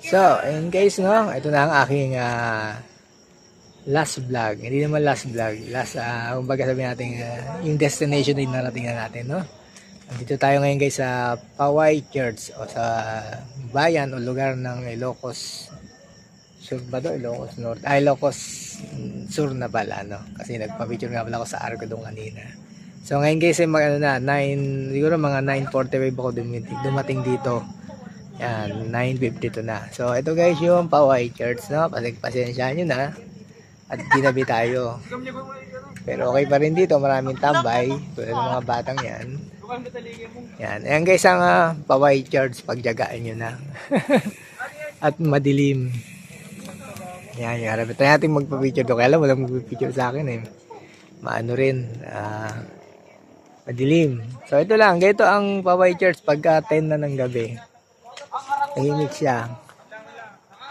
So, ayun guys, no? Ito na ang aking last vlog. Hindi naman last vlog. Last, kumbaga sabihin natin, yung destination din narating na natin, no? Dito tayo ngayon guys sa Paway Church o sa bayan o lugar ng Ilocos Sur ba to? Ilocos North. Ay, Ilocos Sur na pala, no? Kasi nagpa-picture nga pala ako sa Arco doon kanina. So ngayon guys, ay mag, 9, siguro mga 9:45 ako dumating dito. Yan, 9:52 na. So ito guys yung Paway Church, no? Pasensyahan nyo na. At ginabi tayo. Pero okay pa rin dito, maraming tambay. Tulad ng mga batang yan. Yan. Ayan guys ang Paway Church, pagjagaan nyo na. At madilim. Yan, yan. Try natin magpa-picture doon. Kaya alam, walang magpa-picture sa akin eh. Maano rin. Madilim. So ito lang. Ganito ang Paway Church pagka 10 na ng gabi. Tahimik siya.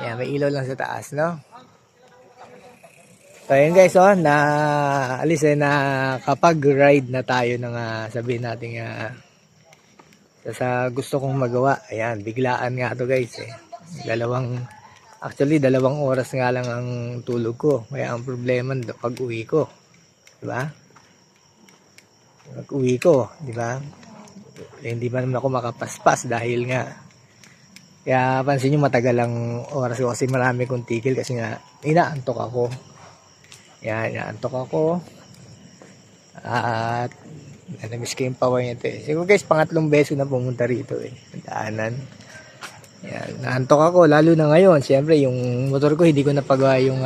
Yan, may ilaw lang sa taas, no? So yun guys, oh, na kapag ride na tayo ng sabihin natin sa gusto kong magawa. Ayan, biglaan nga to guys eh. Actually 2 oras nga lang ang tulog ko. Kaya ang problema pag uwi ko. Diba? Pag uwi ko, diba? Hindi pa naman ako makapaspas dahil nga. Kaya pansin nyo matagal ang oras ko kasi marami kong tigil kasi nga inaantok ako. Yan, naantok ako. At namiss ko yung Paway nito eh. Siguro guys, pangatlong beses na pumunta rito eh. Daanan. Yan, naantok ako. Lalo na ngayon. Siyempre, yung motor ko, hindi ko napagawa yung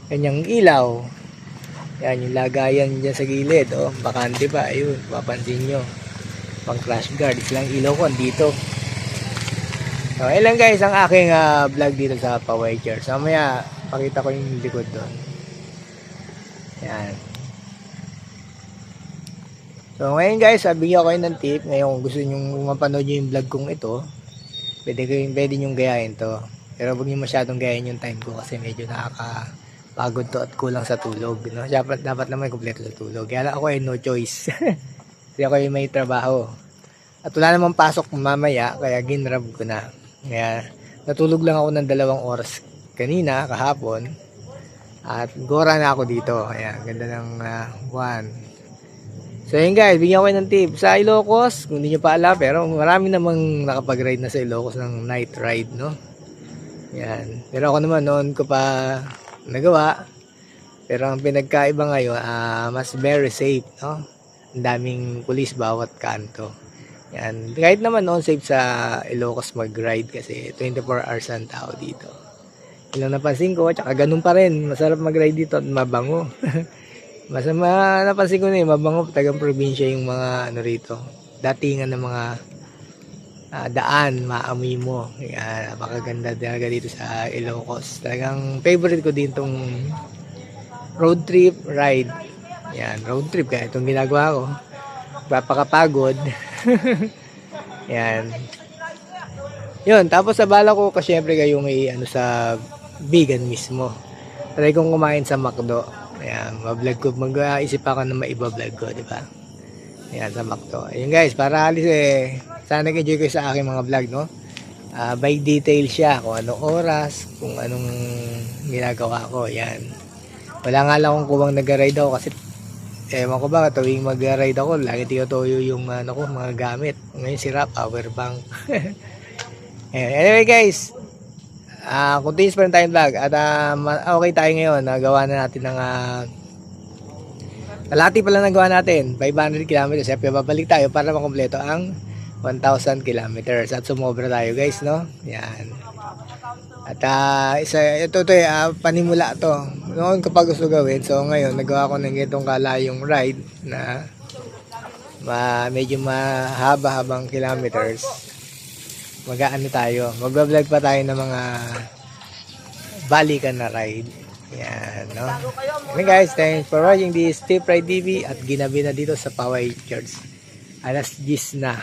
kanyang ilaw. Yan, yung lagayan dyan sa gilid. Oh, bakante pa. Ayun, papansin nyo. Pang crash guard. Silang ilaw ko, andito. So, ilan guys ang aking vlog dito sa Paway Church. Mamaya, pakita ko yung likod doon. Yan. So ngayon guys, bigyan ko kayo ng tip. Ngayon gusto nyo mapanood nyo yung vlog kong ito, pwede nyo gayahin to. Pero huwag nyo masyadong gayahin yung time ko kasi medyo nakakapagod to at kulang sa tulog, no? Dapat naman kompleto sa tulog. Kaya lang ako ay no choice. Kasi ako ay may trabaho. At wala namang pasok mamaya, kaya ginrab ko na. Kaya natulog lang ako ng 2 oras kanina, kahapon. At gora na ako dito. Ayan, ganda ng buwan. So yun guys, bigyan ko kayo ng tip. Sa Ilocos, kung hindi nyo pa alam, pero marami namang nakapag-ride na sa Ilocos ng night ride, no? Ayan. Pero ako naman, noon ko pa nagawa. Pero ang pinagkaiba ngayon, mas very safe, no? Ang daming pulis bawat kanto. Ayan. Kahit naman noon safe sa Ilocos mag-ride kasi 24 hours ang tao dito. Ilang napansin ko, tsaka ganun pa rin. Masarap mag-ride dito at mabango. Napansin ko na mabango. Tagang probinsya yung mga ano rito. Datingan ng mga daan, maamoy mo. Kaya napakaganda talaga dito sa Ilocos. Talagang favorite ko din tong road trip ride. Yan, road trip. Kaya itong ginagawa ko. Papakapagod. Yan. Yun, tapos sa bala ko, syempre kayo may ano sa vegan mismo. Try kong kumain sa McDo. Ayan, ma-vlog ko. Mag-isip ako na maiba-vlog ko, di ba? Ayan, sa McDo. Ayun guys, para alis sana nag-enjoy kayo sa aking mga vlog, no? By detail siya, kung anong oras, kung anong ginagawa ko. Ayan. Wala nga lang akong kuwang nag-ride ako kasi ewan ko ba, tuwing mag-ride ako, lagi tiyo-toyo yung mga gamit. Ngayon sira, power bank. Anyway guys, continuous pa rin tayong vlog at okay tayo ngayon, nagawa na natin ng kalahati pa lang nagawa natin, 500 kilometers. Siyempre babalik tayo para makompleto ang 1,000 kilometers at sumobra tayo guys, no? Yan. At ito panimula to noon kapag gusto gawin. So ngayon nagawa ko ng itong kalayong ride na medyo mahaba-habang kilometers. Mag-aano tayo, magbablog pa tayo ng mga balikan na ride. Yan, no? Okay guys, thanks for watching this Tip Ride TV at ginabi na dito sa Paway Church. Alas 10 na.